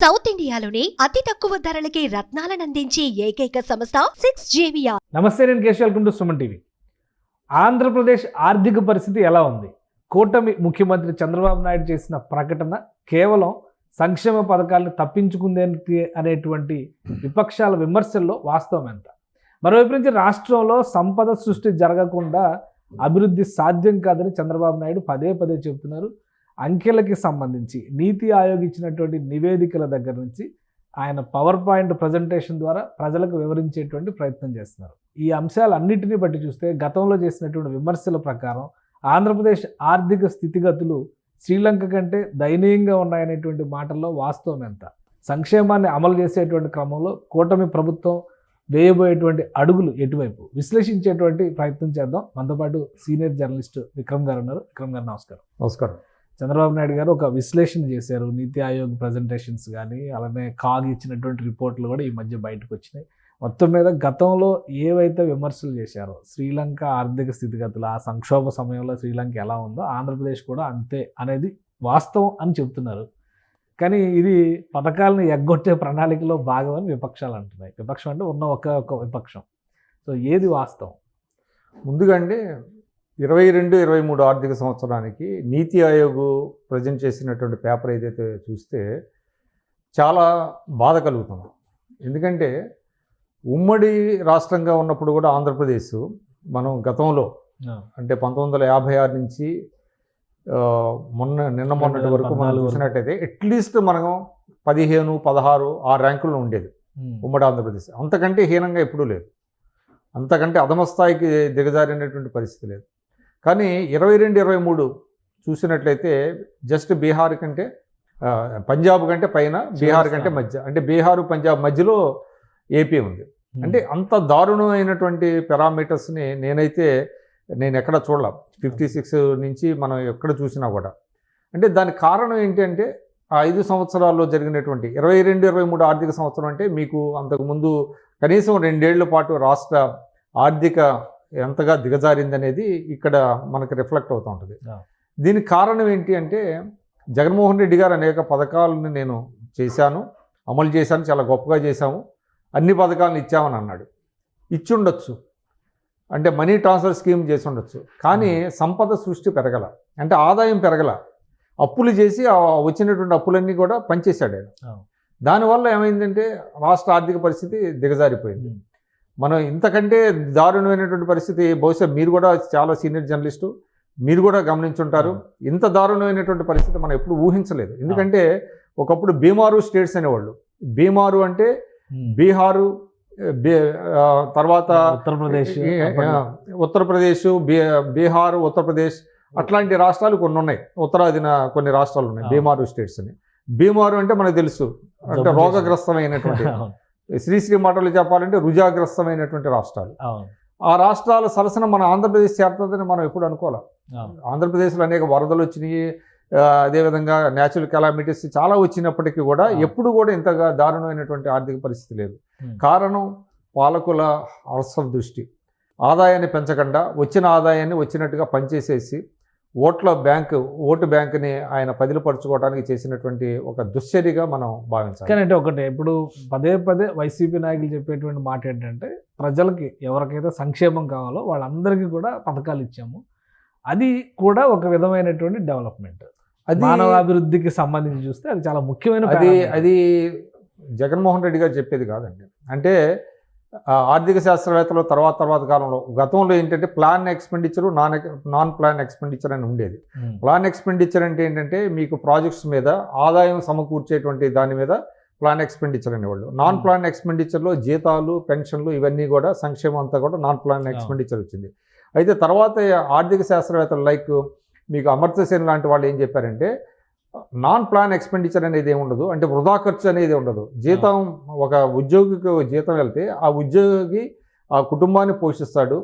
South ఇండియాలోనే అతి తక్కువ ధరలకి రత్నాలనందించే ఏకైక సంస్థ 6JVR. నమస్తే, నేను Keshav. Welcome to Suman TV. Andhra Pradesh ఆర్థిక పరిస్థితి ఎలా ఉంది? కూటమి ముఖ్యమంత్రి చంద్రబాబు నాయుడు చేసిన ప్రకటన కేవలం సంక్షేమ పథకాలను తప్పించుకుందేంటి అనేటువంటి విపక్షాల విమర్శల్లో వాస్తవం ఎంత? మరోవైపు నుంచి రాష్ట్రంలో సంపద సృష్టి జరగకుండా అభివృద్ధి సాధ్యం కాదని చంద్రబాబు నాయుడు పదే పదే చెబుతున్నారు. అంకెలకి సంబంధించి నీతి ఆయోగ్ ఇచ్చినటువంటి నివేదికల దగ్గర నుంచి ఆయన పవర్ పాయింట్ ప్రజెంటేషన్ ద్వారా ప్రజలకు వివరించేటువంటి ప్రయత్నం చేస్తున్నారు. ఈ అంశాలన్నింటినీ బట్టి చూస్తే గతంలో చేసినటువంటి విమర్శల ప్రకారం ఆంధ్రప్రదేశ్ ఆర్థిక స్థితిగతులు శ్రీలంక కంటే దయనీయంగా ఉన్నాయనేటువంటి మాటల్లో వాస్తవం ఎంత? సంక్షేమాన్ని అమలు చేసేటువంటి క్రమంలో కూటమి ప్రభుత్వం వేయబోయేటువంటి అడుగులు ఎటువైపు విశ్లేషించేటువంటి ప్రయత్నం చేద్దాం. మనతో పాటు సీనియర్ జర్నలిస్ట్ విక్రమ్ గారు ఉన్నారు. విక్రమ్ గారు నమస్కారం. నమస్కారం. చంద్రబాబు నాయుడు గారు ఒక విశ్లేషణ చేశారు. నీతి ఆయోగ్ ప్రజెంటేషన్స్ కానీ అలానే కాగ్ ఇచ్చినటువంటి రిపోర్ట్లు కూడా ఈ మధ్య బయటకు వచ్చినాయి. మొత్తం మీద గతంలో ఏవైతే విమర్శలు చేశారో శ్రీలంక ఆర్థిక స్థితిగతులు, ఆ సంక్షోభ సమయంలో శ్రీలంక ఎలా ఉందో ఆంధ్రప్రదేశ్ కూడా అంతే అనేది వాస్తవం అని చెప్తున్నారు. కానీ ఇది పథకాలను ఎగ్గొట్టే ప్రణాళికలో భాగమని విపక్షాలు అంటున్నాయి. విపక్షం అంటే ఉన్న ఒక విపక్షం. సో ఏది వాస్తవం? ముందుగా అండి, 22-23 ఆర్థిక సంవత్సరానికి నీతి ఆయోగ్ ప్రజెంట్ చేసినటువంటి పేపర్ ఏదైతే చూస్తే చాలా బాధ కలుగుతుంది. ఎందుకంటే ఉమ్మడి రాష్ట్రంగా ఉన్నప్పుడు కూడా ఆంధ్రప్రదేశ్ మనం గతంలో అంటే 1956 నుంచి నిన్న మొన్నటి వరకు మనం చూసినట్టయితే అట్లీస్ట్ మనం 15-16 ఆ ర్యాంకుల్లో ఉండేది ఉమ్మడి ఆంధ్రప్రదేశ్. అంతకంటే హీనంగా ఎప్పుడూ లేదు, అంతకంటే అధమ స్థాయికి దిగజారినటువంటి పరిస్థితి లేదు. కానీ 22-23 చూసినట్లయితే జస్ట్ బీహార్ కంటే పంజాబ్ కంటే పైన, బీహార్ కంటే మధ్య, అంటే బీహారు పంజాబ్ మధ్యలో ఏపీ ఉంది. అంటే అంత దారుణమైనటువంటి పారామీటర్స్ని నేను ఎక్కడ చూడలే. 56 నుంచి మనం ఎక్కడ చూసినా కూడా. అంటే దానికి కారణం ఏంటి అంటే ఆ 5 సంవత్సరాల్లో జరిగినటువంటి 22-23 ఆర్థిక సంవత్సరం అంటే మీకు అంతకుముందు కనీసం 2 ఏళ్ల పాటు రాష్ట్ర ఆర్థిక ఎంతగా దిగజారిందనేది ఇక్కడ మనకు రిఫ్లెక్ట్ అవుతూ ఉంటుంది. దీనికి కారణం ఏంటి అంటే జగన్మోహన్ రెడ్డి గారు అనేక పథకాలను నేను చేశాను, అమలు చేశాను, చాలా గొప్పగా చేశాము, అన్ని పథకాలను ఇచ్చామని అన్నాడు. ఇచ్చి ఉండొచ్చు, అంటే మనీ ట్రాన్స్ఫర్ స్కీమ్ చేసి ఉండొచ్చు. కానీ సంపద సృష్టి పెరగల, అంటే ఆదాయం పెరగల. అప్పులు చేసి వచ్చినటువంటి అప్పులన్నీ కూడా పనిచేశాడు ఆయన. దానివల్ల ఏమైందంటే రాష్ట్ర ఆర్థిక పరిస్థితి దిగజారిపోయింది. మనం ఇంతకంటే దారుణమైనటువంటి పరిస్థితి బహుశా మీరు కూడా చాలా సీనియర్ జర్నలిస్టు, మీరు కూడా గమనించుంటారు. ఇంత దారుణమైనటువంటి పరిస్థితి మనం ఎప్పుడు ఊహించలేదు. ఎందుకంటే ఒకప్పుడు బీమారు స్టేట్స్ అనేవాళ్ళు. బీమారు అంటే బీహారు, తర్వాత ఉత్తరప్రదేశ్, బీహార్, ఉత్తరప్రదేశ్ అట్లాంటి రాష్ట్రాలు కొన్ని ఉన్నాయి. ఉత్తరాదిన కొన్ని రాష్ట్రాలు ఉన్నాయి బీమారు స్టేట్స్ అని. బీమారు అంటే మనకు తెలుసు, అంటే రోగగ్రస్తమైనటువంటి, శ్రీశ్రీ మాటలు చెప్పాలంటే రుజాగ్రస్తమైనటువంటి రాష్ట్రాలు. ఆ రాష్ట్రాల సరసన మన ఆంధ్రప్రదేశ్ చేరుతుందని మనం ఎప్పుడు అనుకోవాలి. ఆంధ్రప్రదేశ్లో అనేక వరదలు వచ్చినాయి, అదేవిధంగా న్యాచురల్ కెలామిటీస్ చాలా వచ్చినప్పటికీ కూడా ఎప్పుడు కూడా ఇంతగా దారుణమైనటువంటి ఆర్థిక పరిస్థితి లేదు. కారణం పాలకుల అలస దృష్టి. ఆదాయాన్ని పెంచకుండా వచ్చిన ఆదాయాన్ని వచ్చినట్టుగా పనిచేసేసి ఓటు బ్యాంకుని ఆయన పదిలపరుచుకోవడానికి చేసినటువంటి ఒక దుశ్చర్యగా మనం భావించాలి. కానీ అంటే ఒకటే, ఇప్పుడు పదే పదే వైసీపీ నాయకులు చెప్పేటువంటి మాట ఏంటంటే ప్రజలకి ఎవరికైతే సంక్షేమం కావాలో వాళ్ళందరికీ కూడా పథకాలు ఇచ్చాము, అది కూడా ఒక విధమైనటువంటి డెవలప్మెంట్. అది మానవాభివృద్ధికి సంబంధించి చూస్తే అది చాలా ముఖ్యమైన. అది జగన్మోహన్ రెడ్డి గారు చెప్పేది కాదండి. అంటే ఆర్థిక శాస్త్రవేత్తలు తర్వాత కాలంలో గతంలో ఏంటంటే plan expenditure, non plan expenditure అని ఉండేది. ప్లాన్ ఎక్స్పెండిచర్ అంటే ఏంటంటే మీకు ప్రాజెక్ట్స్ మీద ఆదాయం సమకూర్చేటువంటి దాని మీద ప్లాన్ ఎక్స్పెండిచర్ అనేవాళ్ళు. నాన్ ప్లాన్ ఎక్స్పెండిచర్లో జీతాలు, పెన్షన్లు ఇవన్నీ కూడా సంక్షేమం అంతా కూడా నాన్ ప్లాన్ ఎక్స్పెండిచర్ వచ్చింది. అయితే తర్వాత ఆర్థిక శాస్త్రవేత్తలు లైక్ మీకు అమర్త్య సేన్ లాంటి వాళ్ళు ఏం చెప్పారంటే నాన్ ప్లాన్ ఎక్స్పెండిచర్ అనేది ఏమి ఉండదు, అంటే వృధా ఖర్చు అనేది ఉండదు. జీతం, ఒక ఉద్యోగికి జీతం వెళ్తే ఆ ఉద్యోగి ఆ కుటుంబాన్ని పోషిస్తాడు,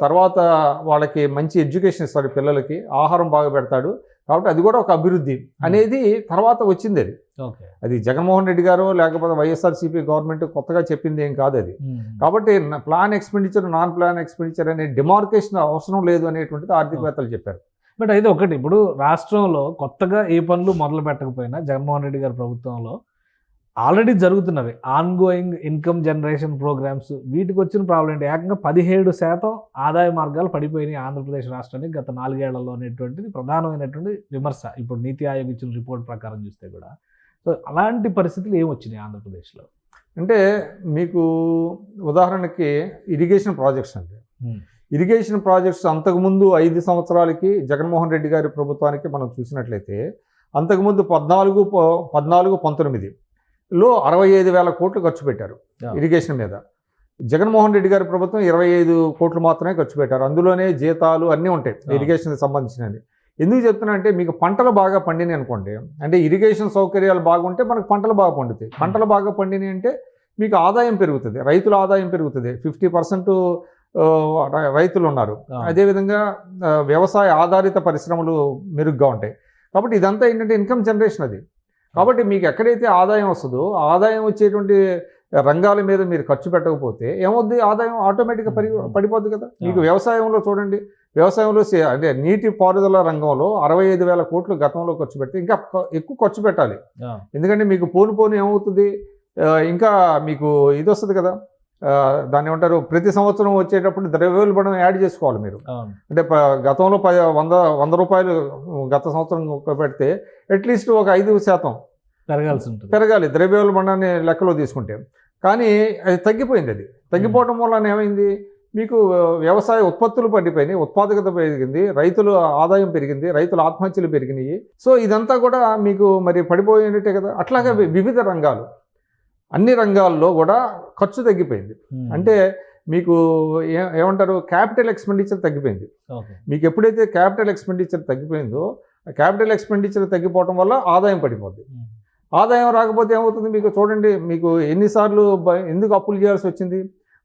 తర్వాత వాళ్ళకి మంచి ఎడ్యుకేషన్ ఇస్తాడు, పిల్లలకి ఆహారం బాగా పెడతాడు, కాబట్టి అది కూడా ఒక అభివృద్ధి అనేది తర్వాత వచ్చింది. అది జగన్మోహన్ రెడ్డి గారు లేకపోతే వైఎస్ఆర్సీపీ గవర్నమెంట్ కొత్తగా చెప్పింది ఏం కాదు అది. కాబట్టి plan expenditure, non plan expenditure అనే డిమార్కేషన్ అవసరం లేదు అనేటువంటిది ఆర్థికవేత్తలు చెప్పారు. బట్ అయితే ఒకటి, ఇప్పుడు రాష్ట్రంలో కొత్తగా ఏ పనులు మొదలు పెట్టకపోయినా జగన్మోహన్ రెడ్డి గారి ప్రభుత్వంలో ఆల్రెడీ జరుగుతున్నవి ఆన్గోయింగ్ ఇన్కమ్ జనరేషన్ ప్రోగ్రామ్స్, వీటికి వచ్చిన ప్రాబ్లం ఏంటి? ఏకంగా 17% ఆదాయ మార్గాలు పడిపోయినాయి ఆంధ్రప్రదేశ్ రాష్ట్రానికి గత 4 ఏళ్లలో అనేటువంటిది ప్రధానమైనటువంటి విమర్శ. ఇప్పుడు నీతి ఆయోగ్ ఇచ్చిన రిపోర్ట్ ప్రకారం చూస్తే కూడా. సో అలాంటి పరిస్థితులు ఏమొచ్చినాయి ఆంధ్రప్రదేశ్లో? అంటే మీకు ఉదాహరణకి ఇరిగేషన్ ప్రాజెక్ట్స్ అండి. ఇరిగేషన్ ప్రాజెక్ట్స్ అంతకుముందు 5 సంవత్సరాలకి జగన్మోహన్ రెడ్డి గారి ప్రభుత్వానికి మనం చూసినట్లయితే అంతకుముందు 14-19లో 65,000 కోట్లు ఖర్చు పెట్టారు ఇరిగేషన్ మీద. జగన్మోహన్ రెడ్డి గారి ప్రభుత్వం 25 కోట్లు మాత్రమే ఖర్చు పెట్టారు. అందులోనే జీతాలు అన్నీ ఉంటాయి ఇరిగేషన్కి సంబంధించినవి. ఎందుకు చెప్తున్నా అంటే మీకు పంటలు బాగా పండినాయి అనుకోండి, అంటే ఇరిగేషన్ సౌకర్యాలు బాగుంటే మనకు పంటలు బాగా పండుతాయి. పంటలు బాగా పండినాయి అంటే మీకు ఆదాయం పెరుగుతుంది, రైతుల ఆదాయం పెరుగుతుంది. 50% రైతులు ఉన్నారు. అదేవిధంగా వ్యవసాయ ఆధారిత పరిశ్రమలు మెరుగ్గా ఉంటాయి. కాబట్టి ఇదంతా ఏంటంటే ఇన్కమ్ జనరేషన్ అది. కాబట్టి మీకు ఎక్కడైతే ఆదాయం వస్తుందో ఆదాయం వచ్చేటువంటి రంగాల మీద మీరు ఖర్చు పెట్టకపోతే ఏమవుద్ది? ఆదాయం ఆటోమేటిక్గా పడిపోద్ది కదా. మీకు వ్యవసాయంలో చూడండి, వ్యవసాయంలో అంటే నీటి పారుదల రంగంలో 65,000 కోట్లు గతంలో ఖర్చు పెడితే ఇంకా ఎక్కువ ఖర్చు పెట్టాలి. ఎందుకంటే మీకు పోను ఏమవుతుంది, ఇంకా మీకు ఇది వస్తుంది కదా, దాన్ని ఏమంటారు, ప్రతి సంవత్సరం వచ్చేటప్పుడు ద్రవ్యోల్బణం యాడ్ చేసుకోవాలి మీరు. అంటే గతంలో 100 రూపాయలు గత సంవత్సరం పెడితే అట్లీస్ట్ ఒక 5% పెరగాలి ద్రవ్యోల్బణాన్ని లెక్కలో తీసుకుంటే. కానీ అది తగ్గిపోయింది. అది తగ్గిపోవడం వల్ల ఏమైంది, మీకు వ్యవసాయ ఉత్పత్తులు పడిపోయినాయి, ఉత్పాదకత పెరిగింది, రైతుల ఆదాయం పెరిగింది, రైతుల ఆత్మహత్యలు పెరిగినాయి. సో ఇదంతా కూడా మీకు మరి పడిపోయినట్టే కదా. అట్లాగే వివిధ రంగాలు, అన్ని రంగాల్లో కూడా ఖర్చు తగ్గిపోయింది. అంటే మీకు ఏమంటారు, క్యాపిటల్ ఎక్స్పెండిచర్ తగ్గిపోయింది. మీకు ఎప్పుడైతే క్యాపిటల్ ఎక్స్పెండిచర్ తగ్గిపోయిందో, క్యాపిటల్ ఎక్స్పెండిచర్ తగ్గిపోవడం వల్ల ఆదాయం పడిపోద్ది. ఆదాయం రాకపోతే ఏమవుతుంది, మీకు చూడండి, మీకు ఎన్నిసార్లు ఎందుకు అప్పులు చేయాల్సి వచ్చింది?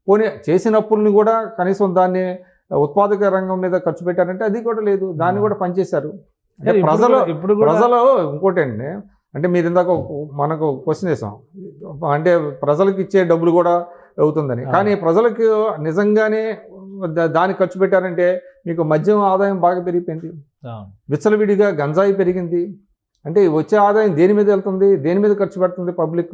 పోనీ చేసిన అప్పుల్ని కూడా కనీసం దాన్ని ఉత్పాదక రంగం మీద ఖర్చు పెట్టారంటే అది కూడా లేదు, దాన్ని కూడా పనిచేశారు. ప్రజలు ఇంకోటి అండి, అంటే మీరు ఇందాక మనకు క్వశ్చన్ వేసాం, అంటే ప్రజలకు ఇచ్చే డబ్బులు కూడా అవుతుందని. కానీ ప్రజలకు నిజంగానే దానికి ఖర్చు పెట్టారంటే మీకు మద్యం ఆదాయం బాగా పెరిగిపోయింది, విచ్చలవిడిగా గంజాయి పెరిగింది. అంటే వచ్చే ఆదాయం దేని మీద వెళ్తుంది, దేని మీద ఖర్చు పెడుతుంది పబ్లిక్?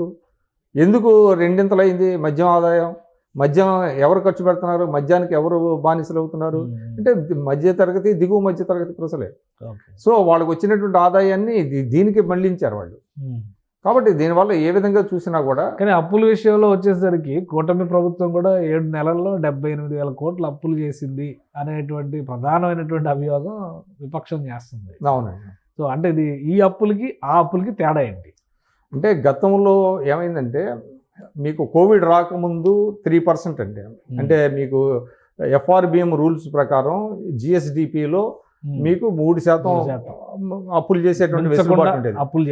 ఎందుకు రెండింతలైంది మద్యం ఆదాయం? మద్యం ఎవరు ఖర్చు పెడుతున్నారు, మద్యానికి ఎవరు బానిసలు అవుతున్నారు అంటే మధ్య తరగతి, దిగువ మధ్య తరగతి ప్రజలే. సో వాళ్ళకు వచ్చినటువంటి ఆదాయాన్ని దీనికి మళ్లించారు వాళ్ళు. కాబట్టి దీనివల్ల ఏ విధంగా చూసినా కూడా. కానీ అప్పుల విషయంలో వచ్చేసరికి కూటమి ప్రభుత్వం కూడా 7 నెలల్లో 78,000 కోట్లు అప్పులు చేసింది అనేటువంటి ప్రధానమైనటువంటి అభియోగం విపక్షం చేస్తుంది. అవునండి. సో అంటే ఇది ఈ అప్పులకి ఆ అప్పులకి తేడా ఏంటి అంటే, గతంలో ఏమైందంటే మీకు కోవిడ్ రాకముందు 3% అండి. అంటే మీకు FRBM రూల్స్ ప్రకారం GSDPలో మీకు 3% అప్పులు చేసేటువంటి వెసులుబాటు ఉండేది, అప్పులు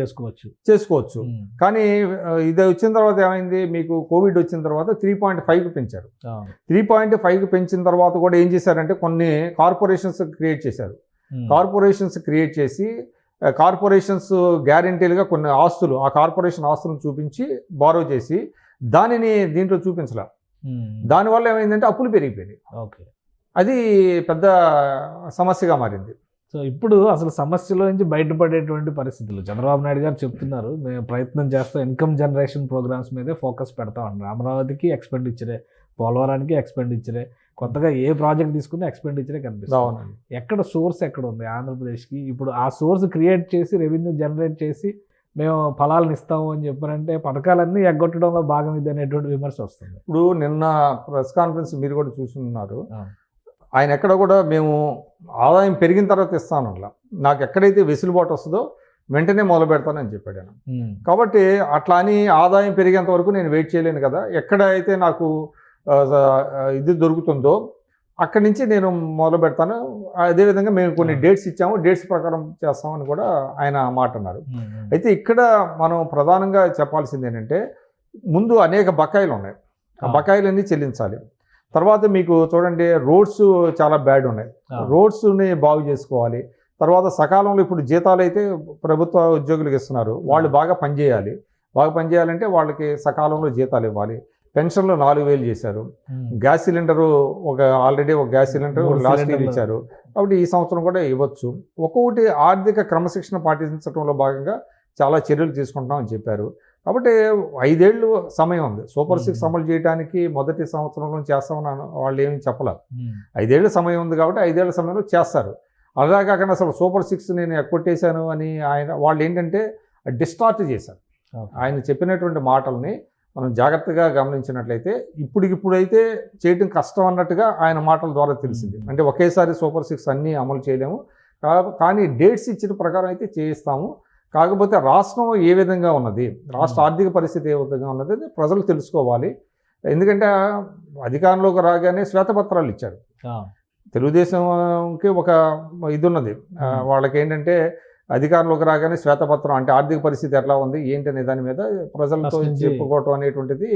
చేసుకోవచ్చు. కానీ ఇది వచ్చిన తర్వాత ఏమైంది, మీకు కోవిడ్ వచ్చిన తర్వాత 3.5కి పెంచారు. 3.5కి పెంచిన తర్వాత కూడా ఏం చేశారంటే కొన్ని కార్పొరేషన్స్ క్రియేట్ చేశారు. కార్పొరేషన్స్ క్రియేట్ చేసి కార్పొరేషన్స్ గ్యారెంటీలుగా కొన్ని ఆస్తులు, ఆ కార్పొరేషన్ ఆస్తులను చూపించి బారో చేసి దానిని దీంట్లో చూపించలే. దానివల్ల ఏమైందంటే అప్పులు పెరిగిపోయినాయి. అది పెద్ద సమస్యగా మారింది. సో ఇప్పుడు అసలు సమస్యలో నుంచి బయటపడేటువంటి పరిస్థితులు చంద్రబాబు నాయుడు గారు చెప్తున్నారు, మేము ప్రయత్నం చేస్తాం, ఇన్కమ్ జనరేషన్ ప్రోగ్రామ్స్ మీదే ఫోకస్ పెడతా ఉన్నారు. అమరావతికి ఎక్స్పెండిచరే, పోలవరానికి ఎక్స్పెండిచరే, కొత్తగా ఏ ప్రాజెక్ట్ తీసుకున్నా ఎక్స్పెండిచరే కనిపిస్తుంది. ఎక్కడ సోర్స్ ఎక్కడ ఉంది ఆంధ్రప్రదేశ్కి? ఇప్పుడు ఆ సోర్స్ క్రియేట్ చేసి రెవెన్యూ జనరేట్ చేసి మేము ఫలాలను ఇస్తాము అని చెప్పారంటే పథకాలన్నీ ఎగ్గొట్టడంలో భాగం ఇది అనేటువంటి విమర్శ వస్తుంది. ఇప్పుడు నిన్న ప్రెస్ కాన్ఫరెన్స్ మీరు కూడా చూస్తున్నారు, ఆయన ఎక్కడ కూడా మేము ఆదాయం పెరిగిన తర్వాత ఇస్తాను, అలా నాకు ఎక్కడైతే వెసులుబాటు వస్తుందో వెంటనే మొదలు పెడతానని చెప్పాడు ఆయన. కాబట్టి అట్లా అని ఆదాయం పెరిగేంత వరకు నేను వెయిట్ చేయలేను కదా, ఎక్కడైతే నాకు ఇది దొరుకుతుందో అక్కడి నుంచి నేను మొదలు పెడతాను. అదేవిధంగా మేము కొన్ని డేట్స్ ఇచ్చాము, డేట్స్ ప్రకారం చేస్తామని కూడా ఆయన మాట అన్నారు. అయితే ఇక్కడ మనం ప్రధానంగా చెప్పాల్సింది ఏంటంటే, ముందు అనేక బకాయిలు ఉన్నాయి, ఆ బకాయిలన్నీ చెల్లించాలి. తర్వాత మీకు చూడండి, రోడ్స్ చాలా బ్యాడ్ ఉన్నాయి, రోడ్స్ని బాగు చేసుకోవాలి. తర్వాత సకాలంలో ఇప్పుడు జీతాలు అయితే ప్రభుత్వ ఉద్యోగులకు ఇస్తున్నారు, వాళ్ళు బాగా పనిచేయాలి. బాగా పనిచేయాలంటే వాళ్ళకి సకాలంలో జీతాలు ఇవ్వాలి. పెన్షన్లు 4,000 చేశారు. గ్యాస్ సిలిండరు ఆల్రెడీ ఒక గ్యాస్ సిలిండర్ లాస్ట్ ఇయర్ ఇచ్చారు, కాబట్టి ఈ సంవత్సరం కూడా ఇవ్వచ్చు. ఒక్కొక్కటి ఆర్థిక క్రమశిక్షణ పాటించడంలో భాగంగా చాలా చర్యలు తీసుకుంటామని చెప్పారు. కాబట్టి 5 ఏళ్ళు సమయం ఉంది. సూపర్ 6 అమలు చేయడానికి మొదటి సంవత్సరంలో చేస్తామని వాళ్ళు ఏమి చెప్పలేదు. 5 ఏళ్ళ సమయం ఉంది కాబట్టి 5 ఏళ్ల సమయంలో చేస్తారు. అలా కాకుండా అసలు సూపర్ 6 నేను ఎక్కొట్టేశాను అని వాళ్ళు ఏంటంటే డిస్టార్ట్ చేశారు. ఆయన చెప్పినటువంటి మాటల్ని మనం జాగ్రత్తగా గమనించినట్లయితే ఇప్పుడైతే చేయటం కష్టం అన్నట్టుగా ఆయన మాటల ద్వారా తెలిసింది. అంటే ఒకేసారి సూపర్ 6 అన్నీ అమలు చేయలేము, కానీ డేట్స్ ఇచ్చిన ప్రకారం అయితే చేయిస్తాము. కాకపోతే రాష్ట్రం ఏ విధంగా ఉన్నది, రాష్ట్ర ఆర్థిక పరిస్థితి ఏ విధంగా ఉన్నది ప్రజలు తెలుసుకోవాలి. ఎందుకంటే అధికారంలోకి రాగానే శ్వేతపత్రాలు ఇచ్చారు. తెలుగుదేశంకి ఒక ఇది ఉన్నది, వాళ్ళకి ఏంటంటే అధికారంలోకి రాగానే శ్వేతపత్రం అంటే ఆర్థిక పరిస్థితి ఎట్లా ఉంది ఏంటి అనే దాని మీద ప్రజలతో చెప్పుకోవటం అనేటువంటిది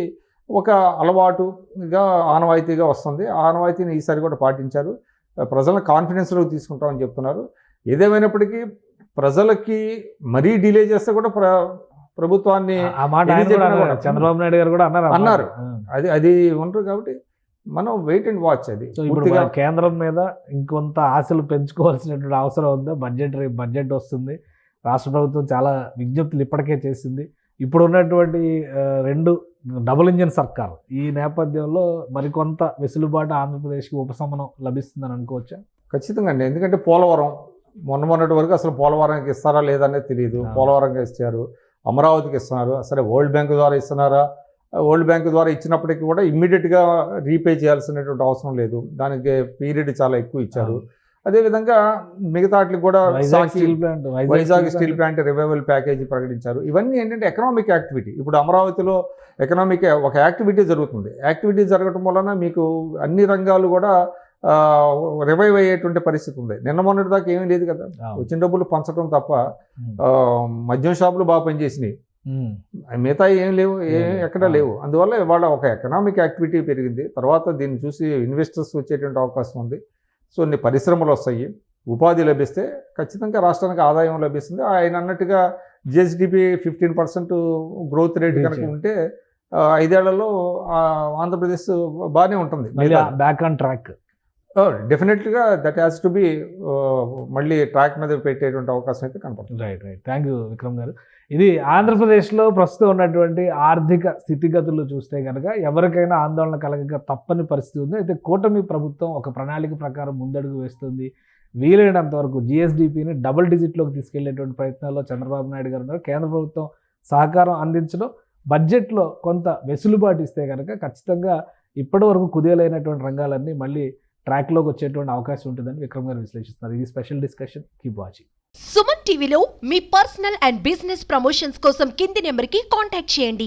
ఒక అలవాటుగా ఆనవాయితీగా వస్తుంది. ఆ ఆనవాయితీని ఈసారి కూడా పాటించారు. ప్రజలను కాన్ఫిడెన్స్లోకి తీసుకుంటామని చెప్తున్నారు. ఏదేమైనప్పటికీ ప్రజలకి మరీ డిలే చేస్తే కూడా ప్రభుత్వాన్ని చంద్రబాబు నాయుడు గారు కూడా అన్నారు. అది ఉంటారు కాబట్టి మనం వెయిట్ అండ్ వాచ్. అది పూర్తిగా కేంద్రం మీద ఇంకొంత ఆశలు పెంచుకోవాల్సినటువంటి అవసరం ఉందా? బడ్జెట్ వస్తుంది, రాష్ట్ర ప్రభుత్వం చాలా విజ్ఞప్తులు ఇప్పటికే చేసింది. ఇప్పుడు ఉన్నటువంటి 2 డబుల్ ఇంజిన్ సర్కార్ ఈ నేపథ్యంలో మరికొంత వెసులుబాటు ఆంధ్రప్రదేశ్కి ఉపశమనం లభిస్తుందని అనుకోవచ్చా? ఖచ్చితంగా అండి. ఎందుకంటే పోలవరం మొన్నటి వరకు అసలు పోలవరానికి ఇస్తారా లేదా అనేది తెలియదు. పోలవరంగా ఇచ్చారు, అమరావతికి ఇస్తున్నారు. సరే వరల్డ్ బ్యాంక్ ద్వారా ఇస్తున్నారా? వరల్డ్ బ్యాంక్ ద్వారా ఇచ్చినప్పటికీ కూడా ఇమ్మీడియట్గా రీపే చేయాల్సినటువంటి అవసరం లేదు. దానికి పీరియడ్ చాలా ఎక్కువ ఇచ్చారు. అదేవిధంగా మిగతా వాటికి కూడా Vizag steel plant revival package ప్రకటించారు. ఇవన్నీ ఏంటంటే ఎకనామిక్ యాక్టివిటీ. ఇప్పుడు అమరావతిలో ఎకనామిక్ ఒక యాక్టివిటీ జరుగుతుంది. యాక్టివిటీ జరగటం వలన మీకు అన్ని రంగాలు కూడా రివైవ్ అయ్యేటువంటి పరిస్థితి ఉంది. మొన్నటి దాకా ఏమీ లేదు కదా, వచ్చిన డబ్బులు పంచడం తప్ప. మద్యం షాపులు బాగా పనిచేసినాయి, మిగతా ఏం లేవు, ఎక్కడా లేవు. అందువల్ల ఇవాళ ఒక ఎకనామిక్ యాక్టివిటీ పెరిగింది. తర్వాత దీన్ని చూసి ఇన్వెస్టర్స్ వచ్చేటువంటి అవకాశం ఉంది. సో అన్ని పరిశ్రమలు వస్తాయి, ఉపాధి లభిస్తే ఖచ్చితంగా రాష్ట్రానికి ఆదాయం లభిస్తుంది. ఆయన అన్నట్టుగా జిఎస్డిపి 15% గ్రోత్ రేట్ కనుక ఉంటే 5 ఏళ్లలో ఆంధ్రప్రదేశ్ బాగానే ఉంటుంది. బ్యాక్ ఆన్ ట్రాక్ డెఫినెట్గా దట్ హ్యాస్ టు బి మళ్ళీ ట్రాక్ మీద పెట్టేటువంటి అవకాశం అయితే కనపడుతుంది. రైట్. థ్యాంక్ యూ విక్రమ్ గారు. ఇది ఆంధ్రప్రదేశ్లో ప్రస్తుతం ఉన్నటువంటి ఆర్థిక స్థితిగతులు చూస్తే కనుక ఎవరికైనా ఆందోళన కలగక తప్పని పరిస్థితి ఉంది. అయితే కూటమి ప్రభుత్వం ఒక ప్రణాళిక ప్రకారం ముందడుగు వేస్తుంది. వీలైనంత వరకు జిఎస్డిపిని డబుల్ డిజిట్లోకి తీసుకెళ్లేటువంటి ప్రయత్నాల్లో చంద్రబాబు నాయుడు గారు ఉన్నారు. కేంద్ర ప్రభుత్వం సహకారం అందించడం, బడ్జెట్లో కొంత వెసులుబాటు ఇస్తే కనుక ఖచ్చితంగా ఇప్పటి వరకు కుదేలైనటువంటి రంగాలన్నీ మళ్ళీ ట్రాక్లోకి వచ్చేటువంటి అవకాశం ఉంటుందని విక్రమ్ గారు విశ్లేషిస్తున్నారు. ఇది special discussion. Keep watching. Suman టీవీలో మీ పర్సనల్ అండ్ బిజినెస్ ప్రమోషన్స్ కోసం కింది నెంబర్కి కాంటాక్ట్ చేయండి.